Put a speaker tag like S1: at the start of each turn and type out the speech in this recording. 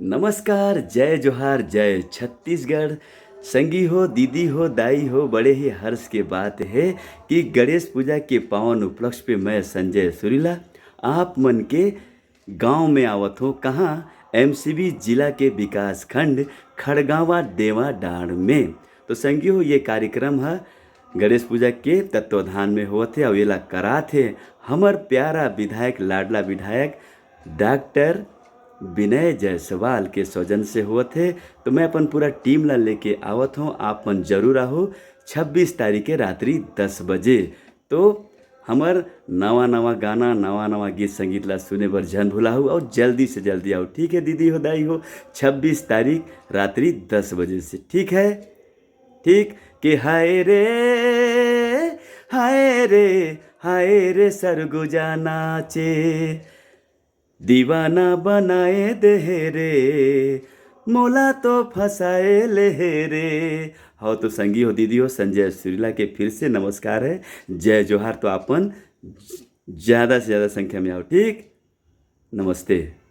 S1: नमस्कार, जय जोहार, जय छत्तीसगढ़। संगी हो, दीदी हो, दाई हो, बड़े ही हर्ष की बात है कि गणेश पूजा के पावन उपलक्ष्य पे मैं संजय सुरीला आप मन के गांव में आवत हूँ। कहाँ? एमसीबी जिला के विकास खंड खड़गावा देवा डांड में। तो संगी हो, ये कार्यक्रम है गणेश पूजा के तत्वाधान में हुआ थे और एला करा थे हमर प्यारा विधायक, लाडला विधायक डॉक्टर विनय जायसवाल के सौजन से हुआ थे। तो मैं अपन पूरा टीम ला लेके आवत हूँ, आप मन जरूर आहो 26 तारीख के रात्रि 10 बजे। तो हमर नवा नवा गाना, नवा नवा गीत संगीत ला सुने बर जन भुलाहू और जल्दी से जल्दी आओ। ठीक है दीदी हो, दाई हो, 26 तारीख रात्रि 10 बजे से। ठीक है? ठीक कि हाय रे, हाय रे, हाय रे सरगुजा नाचे, दीवाना बनाए दे रे, मोला तो फंसाए ले रे। हो तो संगी हो, दीदी हो, संजय सुरीला के फिर से नमस्कार है, जय जोहार। तो अपन ज़्यादा से ज़्यादा संख्या में आओ। ठीक, नमस्ते।